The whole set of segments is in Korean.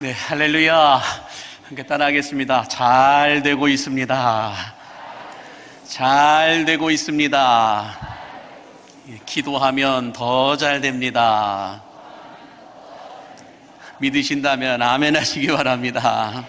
네, 할렐루야. 함께 따라하겠습니다. 잘 되고 있습니다. 잘 되고 있습니다. 기도하면 더 잘 됩니다. 믿으신다면 아멘 하시기 바랍니다.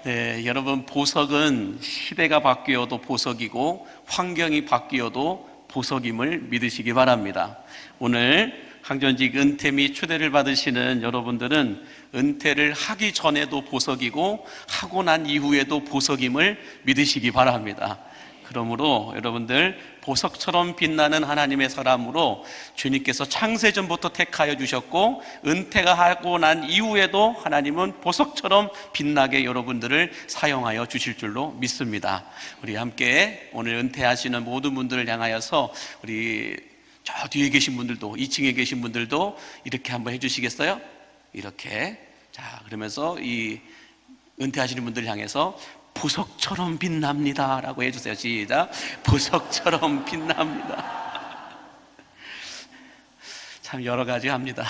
네, 여러분, 보석은 시대가 바뀌어도 보석이고 환경이 바뀌어도 보석임을 믿으시기 바랍니다. 오늘 항전직 은퇴 및 추대를 받으시는 여러분들은 은퇴를 하기 전에도 보석이고 하고 난 이후에도 보석임을 믿으시기 바랍니다. 그러므로 여러분들 보석처럼 빛나는 하나님의 사람으로 주님께서 창세전부터 택하여 주셨고 은퇴가 하고 난 이후에도 하나님은 보석처럼 빛나게 여러분들을 사용하여 주실 줄로 믿습니다. 우리 함께 오늘 은퇴하시는 모든 분들을 향하여서 우리 저 뒤에 계신 분들도 2층에 계신 분들도 이렇게 한번 해주시겠어요? 이렇게. 자, 그러면서 이 은퇴하시는 분들을 향해서 보석처럼 빛납니다 라고 해주세요. 시작. 보석처럼 빛납니다. 참 여러 가지 합니다.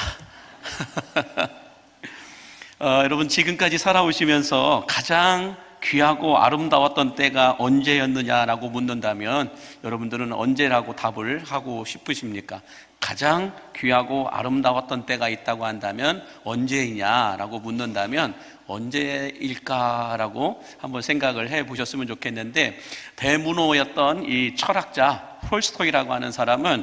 여러분, 지금까지 살아오시면서 가장 귀하고 아름다웠던 때가 언제였느냐라고 묻는다면 여러분들은 언제라고 답을 하고 싶으십니까? 가장 귀하고 아름다웠던 때가 있다고 한다면 언제이냐라고 묻는다면 언제일까라고 한번 생각을 해 보셨으면 좋겠는데, 대문호였던 이 철학자 톨스토이라고 하는 사람은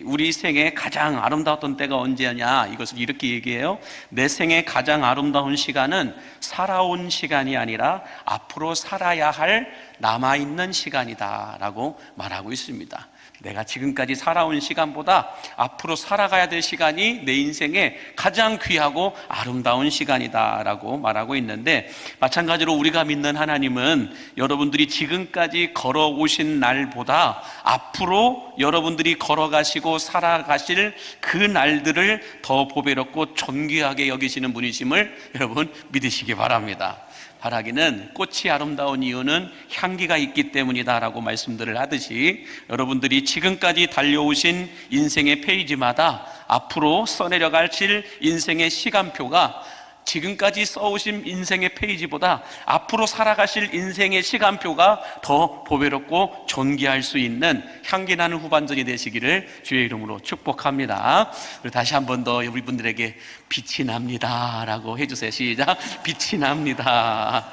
우리 생에 가장 아름다웠던 때가 언제냐, 이것을 이렇게 얘기해요. 내 생에 가장 아름다운 시간은 살아온 시간이 아니라 앞으로 살아야 할 남아있는 시간이다 라고 말하고 있습니다. 내가 지금까지 살아온 시간보다 앞으로 살아가야 될 시간이 내 인생에 가장 귀하고 아름다운 시간이다 라고 말하고 있는데, 마찬가지로 우리가 믿는 하나님은 여러분들이 지금까지 걸어오신 날보다 앞으로 여러분들이 걸어가시고 살아가실 그 날들을 더 보배롭고 존귀하게 여기시는 분이심을 여러분 믿으시기 바랍니다. 바라기는 꽃이 아름다운 이유는 향기가 있기 때문이다 라고 말씀들을 하듯이, 여러분들이 지금까지 달려오신 인생의 페이지마다 앞으로 써내려가실 인생의 시간표가 지금까지 써오신 인생의 페이지보다 앞으로 살아가실 인생의 시간표가 더 보배롭고 존귀할 수 있는 향기나는 후반전이 되시기를 주의 이름으로 축복합니다. 그리고 다시 한 번 더 우리 분들에게 빛이 납니다 라고 해주세요. 시작. 빛이 납니다.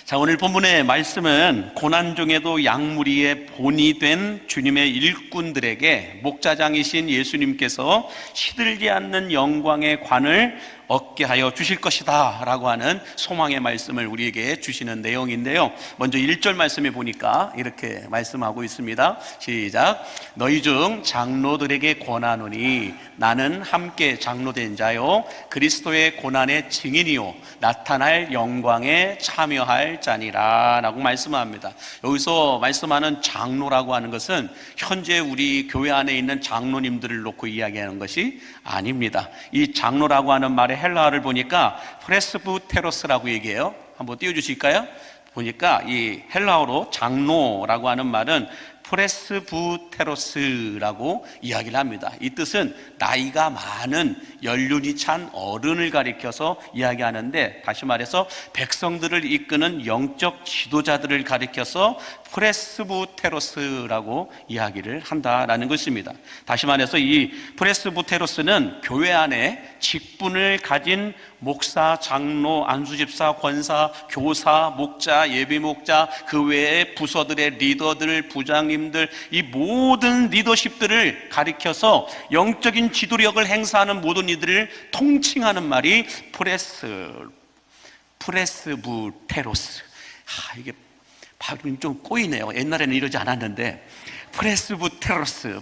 자, 오늘 본문의 말씀은 고난 중에도 양무리의 본이 된 주님의 일꾼들에게 목자장이신 예수님께서 시들지 않는 영광의 관을 얻게 하여 주실 것이다 라고 하는 소망의 말씀을 우리에게 주시는 내용인데요, 먼저 1절 말씀에 보니까 이렇게 말씀하고 있습니다. 시작. 너희 중 장로들에게 권하노니 나는 함께 장로된 자요 그리스도의 고난의 증인이요 나타날 영광에 참여할 자니라 라고 말씀합니다. 여기서 말씀하는 장로라고 하는 것은 현재 우리 교회 안에 있는 장로님들을 놓고 이야기하는 것이 아닙니다. 이 장로라고 하는 말의 헬라어를 보니까 프레스부테로스라고 얘기해요. 한번 띄워주실까요? 보니까 이 헬라어로 장로라고 하는 말은 프레스부테로스라고 이야기를 합니다. 이 뜻은 나이가 많은 연륜이 찬 어른을 가리켜서 이야기하는데, 다시 말해서 백성들을 이끄는 영적 지도자들을 가리켜서 프레스부테로스라고 이야기를 한다라는 것입니다. 다시 말해서 이 프레스부테로스는 교회 안에 직분을 가진 목사, 장로, 안수집사, 권사, 교사, 목자, 예비목자, 그 외에 부서들의 리더들, 부장님들, 이 모든 리더십들을 가리켜서 영적인 지도력을 행사하는 모든 이들을 통칭하는 말이 프레스부테로스. 이게 발음이 좀 꼬이네요. 옛날에는 이러지 않았는데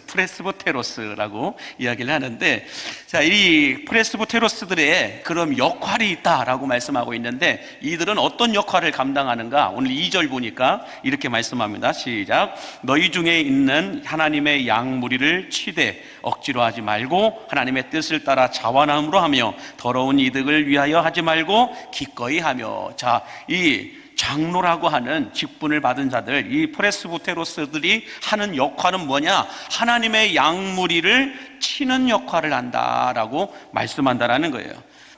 프레스부테로스라고 이야기를 하는데, 자, 이 프레스부테로스들의 그런 역할이 있다라고 말씀하고 있는데, 이들은 어떤 역할을 감당하는가? 오늘 2절 보니까 이렇게 말씀합니다. 시작. 너희 중에 있는 하나님의 양무리를 치되 억지로 하지 말고 하나님의 뜻을 따라 자원함으로 하며 더러운 이득을 위하여 하지 말고 기꺼이 하며. 자, 이 장로라고 하는 직분을 받은 자들, 이 프레스부테로스들이 하는 역할은 뭐냐? 하나님의 양무리를 치는 역할을 한다라고 말씀한다라는 거예요.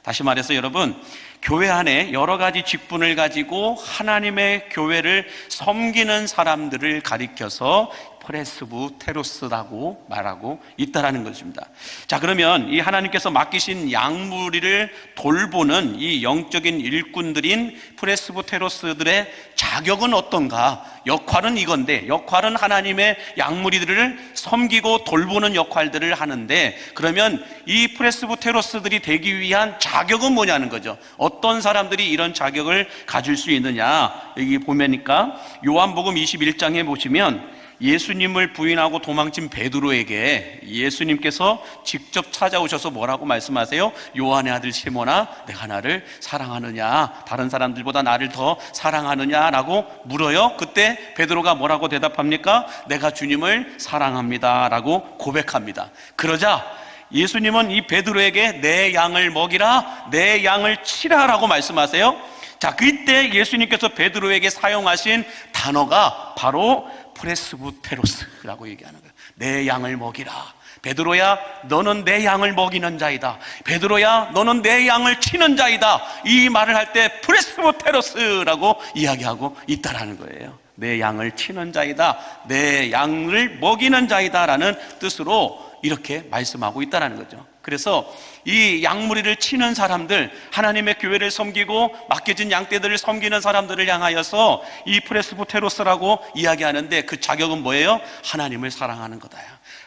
다시 말해서 여러분, 교회 안에 여러 가지 직분을 가지고 하나님의 교회를 섬기는 사람들을 가리켜서 프레스부테로스라고 말하고 있다라는 것입니다. 자, 그러면 이 하나님께서 맡기신 양무리를 돌보는 이 영적인 일꾼들인 프레스부테로스들의 자격은 어떤가? 역할은 이건데, 역할은 하나님의 양무리들을 섬기고 돌보는 역할들을 하는데, 그러면 이 프레스부테로스들이 되기 위한 자격은 뭐냐는 거죠. 어떤 사람들이 이런 자격을 가질 수 있느냐? 여기 보면니까 요한복음 21장에 보시면 예수님을 부인하고 도망친 베드로에게 예수님께서 직접 찾아오셔서 뭐라고 말씀하세요? 요한의 아들 시몬아, 내가 나를 사랑하느냐? 다른 사람들보다 나를 더 사랑하느냐라고 물어요. 그때 베드로가 뭐라고 대답합니까? 내가 주님을 사랑합니다 라고 고백합니다. 그러자 예수님은 이 베드로에게 내 양을 먹이라, 내 양을 치라 라고 말씀하세요. 자, 그때 예수님께서 베드로에게 사용하신 단어가 바로 프레스부테로스라고 얘기하는 거예요. 내 양을 먹이라. 베드로야, 너는 내 양을 먹이는 자이다. 베드로야, 너는 내 양을 치는 자이다. 이 말을 할 때 프레스부테로스라고 이야기하고 있다라는 거예요. 내 양을 치는 자이다, 내 양을 먹이는 자이다 라는 뜻으로 이렇게 말씀하고 있다는 거죠. 그래서 이 양무리를 치는 사람들, 하나님의 교회를 섬기고 맡겨진 양떼들을 섬기는 사람들을 향하여서 이 프레스부테로스라고 이야기하는데, 그 자격은 뭐예요? 하나님을 사랑하는 거다.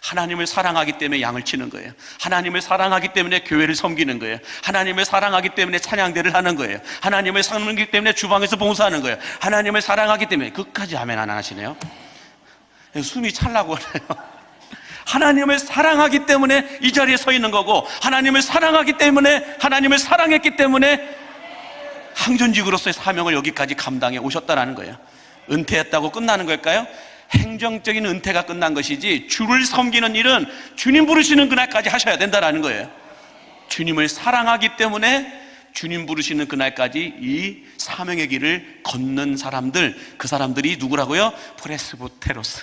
하나님을 사랑하기 때문에 양을 치는 거예요. 하나님을 사랑하기 때문에 교회를 섬기는 거예요. 하나님을 사랑하기 때문에 찬양대를 하는 거예요. 하나님을 사랑하기 때문에 주방에서 봉사하는 거예요. 하나님을 사랑하기 때문에. 끝까지 아멘 안 하시네요. 숨이 찰라고 그래요. 하나님을 사랑하기 때문에 이 자리에 서 있는 거고, 하나님을 사랑하기 때문에, 하나님을 사랑했기 때문에 항전직으로서의 사명을 여기까지 감당해 오셨다는 거예요. 은퇴했다고 끝나는 걸까요? 행정적인 은퇴가 끝난 것이지, 주를 섬기는 일은 주님 부르시는 그날까지 하셔야 된다는 거예요. 주님을 사랑하기 때문에 주님 부르시는 그날까지 이 사명의 길을 걷는 사람들, 그 사람들이 누구라고요? 프레스부테로스,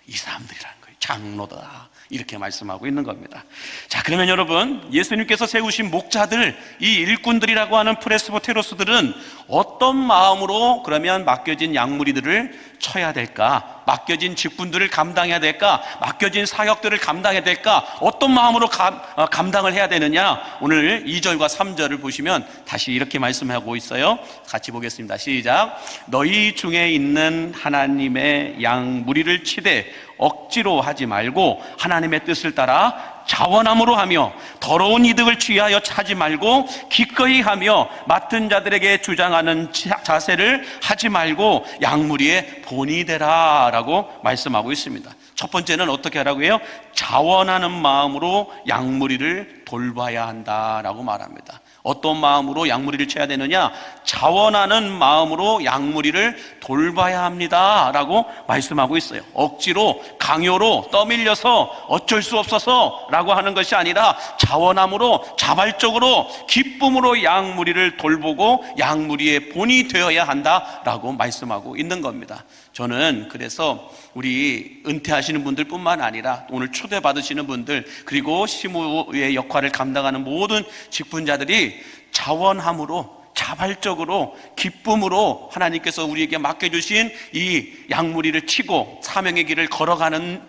이 사람들이라는 거예요. 장로다, 이렇게 말씀하고 있는 겁니다. 자, 그러면 여러분, 예수님께서 세우신 목자들, 이 일꾼들이라고 하는 프레스부테로스들은 어떤 마음으로 그러면 맡겨진 양무리들을 쳐야 될까? 맡겨진 직분들을 감당해야 될까? 맡겨진 사역들을 감당해야 될까? 어떤 마음으로 감당을 해야 되느냐? 오늘 2절과 3절을 보시면 다시 이렇게 말씀하고 있어요. 같이 보겠습니다. 시작. 너희 중에 있는 하나님의 양 무리를 치되 억지로 하지 말고 하나님의 뜻을 따라 자원함으로 하며 더러운 이득을 취하여 차지 말고 기꺼이 하며 맡은 자들에게 주장하는 자세를 하지 말고 양무리의 본이 되라 라고 말씀하고 있습니다. 첫 번째는 어떻게 하라고 해요? 자원하는 마음으로 양무리를 돌봐야 한다라고 말합니다. 어떤 마음으로 양무리를 쳐야 되느냐? 자원하는 마음으로 양무리를 돌봐야 합니다 라고 말씀하고 있어요. 억지로, 강요로, 떠밀려서 어쩔 수 없어서 라고 하는 것이 아니라 자원함으로, 자발적으로, 기쁨으로 양무리를 돌보고 양무리의 본이 되어야 한다라고 말씀하고 있는 겁니다. 저는 그래서 우리 은퇴하시는 분들 뿐만 아니라 오늘 초대받으시는 분들, 그리고 시무의 역할을 감당하는 모든 직분자들이 자원함으로, 자발적으로, 기쁨으로 하나님께서 우리에게 맡겨주신 이 양무리를 치고 사명의 길을 걸어가는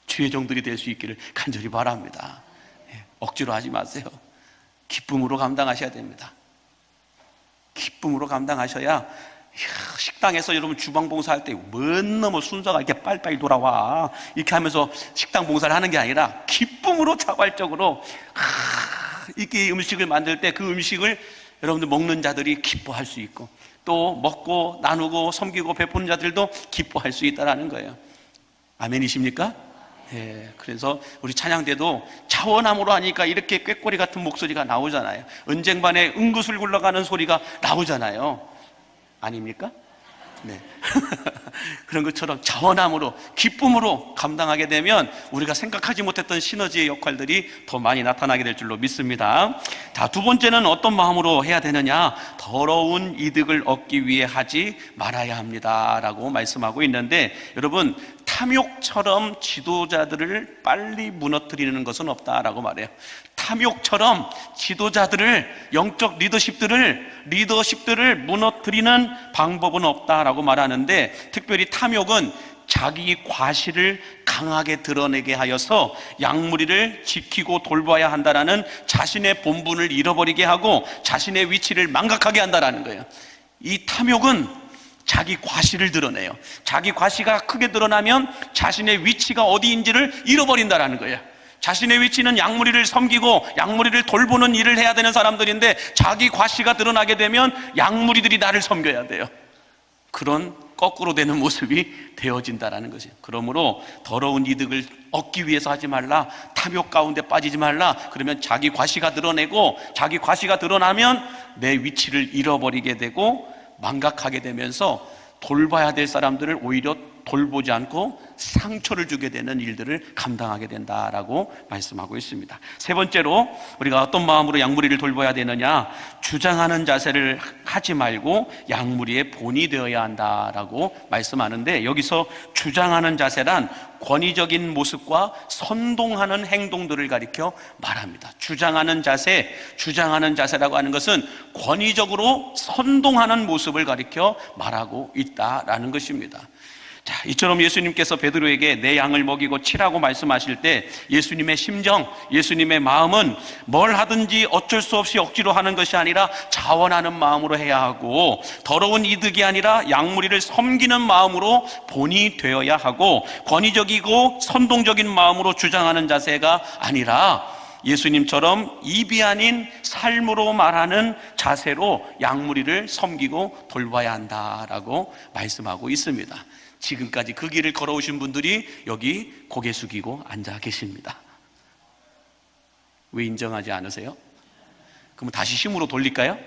주의 종들이 될 수 있기를 간절히 바랍니다. 억지로 하지 마세요. 기쁨으로 감당하셔야 됩니다. 기쁨으로 감당하셔야, 식당에서 여러분 주방 봉사할 때 너무 순서가 이렇게 빨리빨리 돌아와 이렇게 하면서 식당 봉사를 하는 게 아니라 기쁨으로, 자발적으로 이렇게 음식을 만들 때 그 음식을 여러분들 먹는 자들이 기뻐할 수 있고, 또 먹고 나누고 섬기고 베푸는 자들도 기뻐할 수 있다는 거예요. 아멘이십니까? 예, 그래서 우리 찬양대도 자원함으로 하니까 이렇게 꾀꼬리 같은 목소리가 나오잖아요. 은쟁반에 응구슬 굴러가는 소리가 나오잖아요. 아닙니까? 네. 그런 것처럼 자원함으로, 기쁨으로 감당하게 되면 우리가 생각하지 못했던 시너지의 역할들이 더 많이 나타나게 될 줄로 믿습니다. 자, 두 번째는 어떤 마음으로 해야 되느냐? 더러운 이득을 얻기 위해 하지 말아야 합니다 라고 말씀하고 있는데, 여러분, 탐욕처럼 지도자들을 빨리 무너뜨리는 것은 없다라고 말해요. 탐욕처럼 지도자들을, 영적 리더십들을 무너뜨리는 방법은 없다라고 말하는데, 특별히 탐욕은 자기 과실을 강하게 드러내게 하여서 양무리를 지키고 돌봐야 한다라는 자신의 본분을 잃어버리게 하고 자신의 위치를 망각하게 한다라는 거예요. 이 탐욕은 자기 과실을 드러내요. 자기 과시가 크게 드러나면 자신의 위치가 어디인지를 잃어버린다라는 거예요. 자신의 위치는 양무리를 섬기고 양무리를 돌보는 일을 해야 되는 사람들인데, 자기 과시가 드러나게 되면 양무리들이 나를 섬겨야 돼요. 그런 거꾸로 되는 모습이 되어진다라는 것이에요. 그러므로 더러운 이득을 얻기 위해서 하지 말라, 탐욕 가운데 빠지지 말라. 그러면 자기 과시가 드러내고, 자기 과시가 드러나면 내 위치를 잃어버리게 되고 망각하게 되면서 돌봐야 될 사람들을 오히려 돌보지 않고 상처를 주게 되는 일들을 감당하게 된다라고 말씀하고 있습니다. 세 번째로, 우리가 어떤 마음으로 양무리를 돌봐야 되느냐, 주장하는 자세를 하지 말고 양무리의 본이 되어야 한다라고 말씀하는데, 여기서 주장하는 자세란 권위적인 모습과 선동하는 행동들을 가리켜 말합니다. 주장하는 자세라고 하는 것은 권위적으로 선동하는 모습을 가리켜 말하고 있다라는 것입니다. 자, 이처럼 예수님께서 베드로에게 내 양을 먹이고 치라고 말씀하실 때 예수님의 심정, 예수님의 마음은 뭘 하든지 어쩔 수 없이 억지로 하는 것이 아니라 자원하는 마음으로 해야 하고, 더러운 이득이 아니라 양무리를 섬기는 마음으로 본이 되어야 하고, 권위적이고 선동적인 마음으로 주장하는 자세가 아니라 예수님처럼 입이 아닌 삶으로 말하는 자세로 양무리를 섬기고 돌봐야 한다라고 말씀하고 있습니다. 지금까지 그 길을 걸어오신 분들이 여기 고개 숙이고 앉아 계십니다. 왜 인정하지 않으세요? 그럼 다시 힘으로 돌릴까요?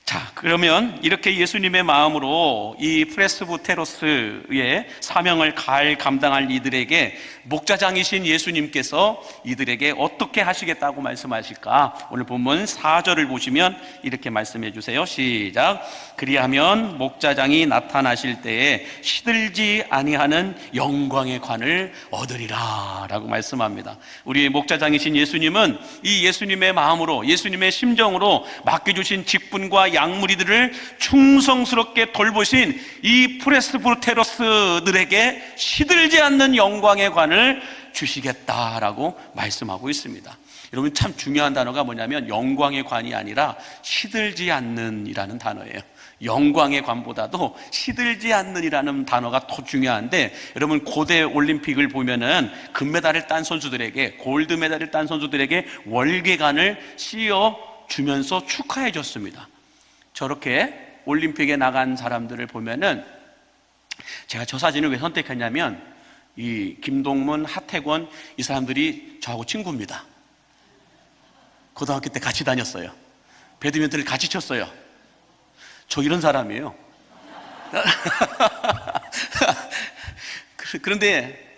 자, 그러면 이렇게 예수님의 마음으로 이 프레스부테로스의 사명을 감당할 이들에게 목자장이신 예수님께서 이들에게 어떻게 하시겠다고 말씀하실까? 오늘 본문 4절을 보시면 이렇게 말씀해 주세요. 시작. 그리하면 목자장이 나타나실 때에 시들지 아니하는 영광의 관을 얻으리라 라고 말씀합니다. 우리 목자장이신 예수님은 이 예수님의 마음으로, 예수님의 심정으로 맡겨주신 직분과 양무리들을 충성스럽게 돌보신 이 프레스부테로스들에게 시들지 않는 영광의 관을 주시겠다라고 말씀하고 있습니다. 여러분, 참 중요한 단어가 뭐냐면 영광의 관이 아니라 시들지 않는 이라는 단어예요. 영광의 관보다도 시들지 않는 이라는 단어가 더 중요한데, 여러분 고대 올림픽을 보면은 금메달을 딴 선수들에게, 골드 메달을 딴 선수들에게 월계관을 씌워 주면서 축하해 줬습니다. 저렇게 올림픽에 나간 사람들을 보면은, 제가 저 사진을 왜 선택했냐면, 이 김동문, 하태권 이 사람들이 저하고 친구입니다. 고등학교 때 같이 다녔어요. 배드민턴을 같이 쳤어요. 저 이런 사람이에요. 그런데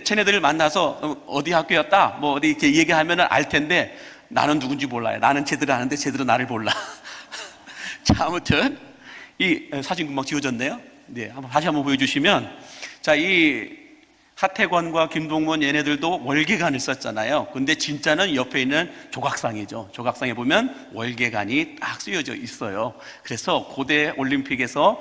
쟤네들을 만나서 어디 학교였다, 뭐 어디 이렇게 얘기하면은 알 텐데, 나는 누군지 몰라요. 나는 쟤들을 아는데 쟤들은 나를 몰라. 자, 아무튼 이 사진 금방 지워졌네요. 네, 다시 한번 보여주시면, 자, 이 하태권과 김동문 얘네들도 월계관을 썼잖아요. 근데 진짜는 옆에 있는 조각상이죠. 조각상에 보면 월계관이 딱 쓰여져 있어요. 그래서 고대 올림픽에서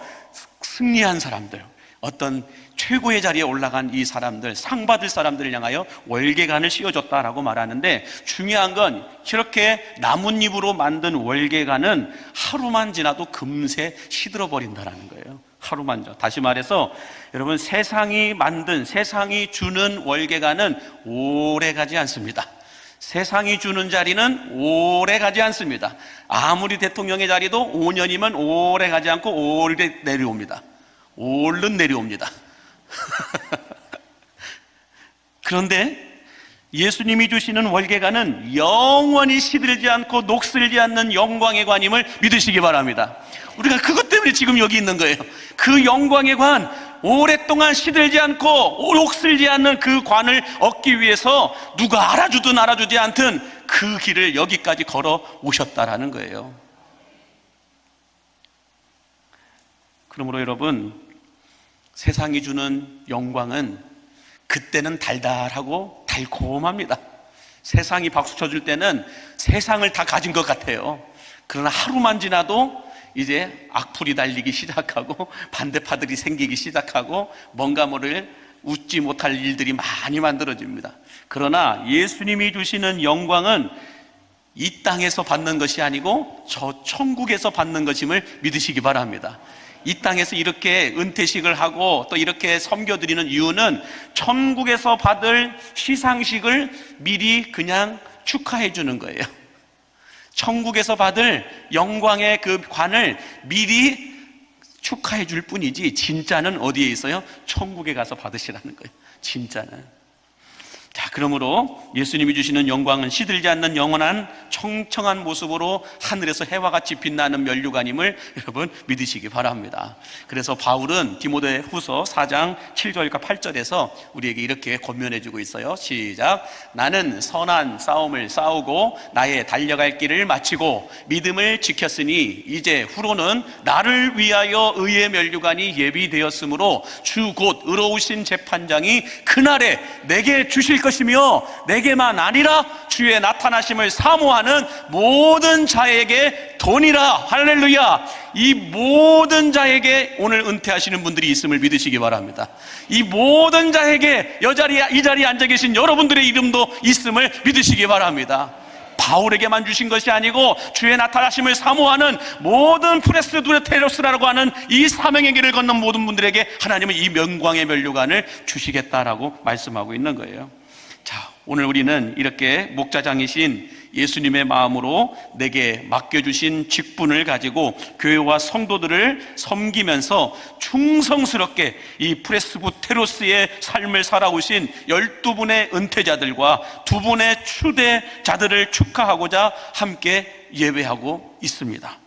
승리한 사람들, 어떤 최고의 자리에 올라간 이 사람들, 상 받을 사람들을 향하여 월계관을 씌워줬다라고 말하는데, 중요한 건 이렇게 나뭇잎으로 만든 월계관은 하루만 지나도 금세 시들어버린다라는 거예요. 하루만. 다시 말해서 여러분, 세상이 주는 월계관은 오래 가지 않습니다. 세상이 주는 자리는 오래 가지 않습니다. 아무리 대통령의 자리도 5년이면 오래 가지 않고 오래 내려옵니다. 얼른 내려옵니다. 그런데 예수님이 주시는 월계관은 영원히 시들지 않고 녹슬지 않는 영광의 관임을 믿으시기 바랍니다. 우리가 그것 때문에 지금 여기 있는 거예요. 그 영광의 관, 오랫동안 시들지 않고 녹슬지 않는 그 관을 얻기 위해서 누가 알아주든 알아주지 않든 그 길을 여기까지 걸어 오셨다라는 거예요. 그러므로 여러분, 세상이 주는 영광은 그때는 달달하고 달콤합니다. 세상이 박수 쳐줄 때는 세상을 다 가진 것 같아요. 그러나 하루만 지나도 이제 악플이 달리기 시작하고 반대파들이 생기기 시작하고 뭔가 모를 웃지 못할 일들이 많이 만들어집니다. 그러나 예수님이 주시는 영광은 이 땅에서 받는 것이 아니고 저 천국에서 받는 것임을 믿으시기 바랍니다. 이 땅에서 이렇게 은퇴식을 하고 또 이렇게 섬겨드리는 이유는 천국에서 받을 시상식을 미리 그냥 축하해 주는 거예요. 천국에서 받을 영광의 그 관을 미리 축하해 줄 뿐이지 진짜는 어디에 있어요? 천국에 가서 받으시라는 거예요. 진짜는. 자, 그러므로 예수님이 주시는 영광은 시들지 않는 영원한 청청한 모습으로 하늘에서 해와 같이 빛나는 면류관임을 여러분 믿으시기 바랍니다. 그래서 바울은 디모데 후서 4장 7절과 8절에서 우리에게 이렇게 권면해 주고 있어요. 시작. 나는 선한 싸움을 싸우고 나의 달려갈 길을 마치고 믿음을 지켰으니 이제 후로는 나를 위하여 의의 면류관이 예비되었으므로 주 곧 의로우신 재판장이 그날에 내게 주실 것이며 내게만 아니라 주의 나타나심을 사모하는 모든 자에게 도니라. 할렐루야. 이 모든 자에게 오늘 은퇴하시는 분들이 있음을 믿으시기 바랍니다. 이 모든 자에게 이 자리에 앉아 계신 여러분들의 이름도 있음을 믿으시기 바랍니다. 바울에게만 주신 것이 아니고 주의 나타나심을 사모하는 모든 프레스두테로스라고 하는 이 사명의 길을 걷는 모든 분들에게 하나님은 이 명광의 면류관을 주시겠다라고 말씀하고 있는 거예요. 자, 오늘 우리는 이렇게 목자장이신 예수님의 마음으로 내게 맡겨주신 직분을 가지고 교회와 성도들을 섬기면서 충성스럽게 이 프레스부테로스의 삶을 살아오신 12분의 은퇴자들과 2분의 추대자들을 축하하고자 함께 예배하고 있습니다.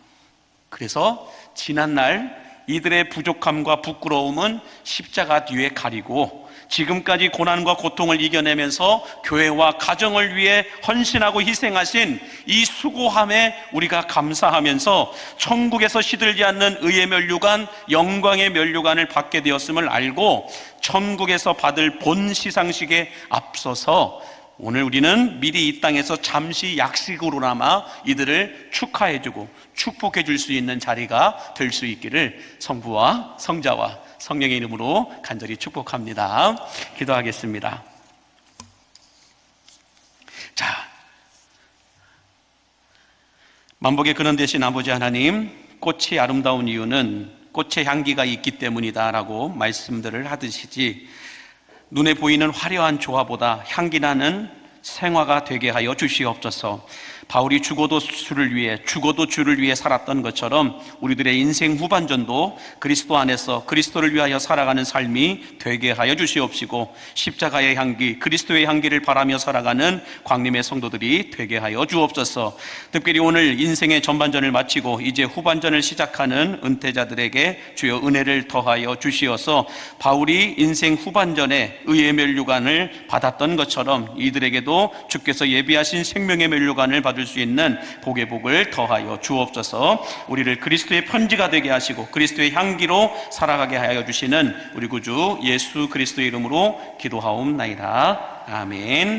그래서 지난날 이들의 부족함과 부끄러움은 십자가 뒤에 가리고 지금까지 고난과 고통을 이겨내면서 교회와 가정을 위해 헌신하고 희생하신 이 수고함에 우리가 감사하면서 천국에서 시들지 않는 의의 면류관, 영광의 면류관을 받게 되었음을 알고 천국에서 받을 본 시상식에 앞서서 오늘 우리는 미리 이 땅에서 잠시 약식으로나마 이들을 축하해주고 축복해 줄 수 있는 자리가 될 수 있기를 성부와 성자와 성령의 이름으로 간절히 축복합니다. 기도하겠습니다. 자, 만복의 근원 되신 아버지 하나님, 꽃이 아름다운 이유는 꽃의 향기가 있기 때문이다라고 말씀들을 하듯이지 눈에 보이는 화려한 조화보다 향기 나는 생화가 되게 하여 주시옵소서. 바울이 죽어도 주를 위해 살았던 것처럼 우리들의 인생 후반전도 그리스도 안에서 그리스도를 위하여 살아가는 삶이 되게 하여 주시옵시고 십자가의 향기, 그리스도의 향기를 바라며 살아가는 광림의 성도들이 되게 하여 주옵소서. 특별히 오늘 인생의 전반전을 마치고 이제 후반전을 시작하는 은퇴자들에게 주여 은혜를 더하여 주시어서 바울이 인생 후반전에 의의 면류관을 받았던 것처럼 이들에게도 주께서 예비하신 생명의 면류관을 받을 수 있는 복의 복을 더하여 주옵소서. 우리를 그리스도의 편지가 되게 하시고 그리스도의 향기로 살아가게 하여 주시는 우리 구주 예수 그리스도의 이름으로 기도하옵나이다. 아멘.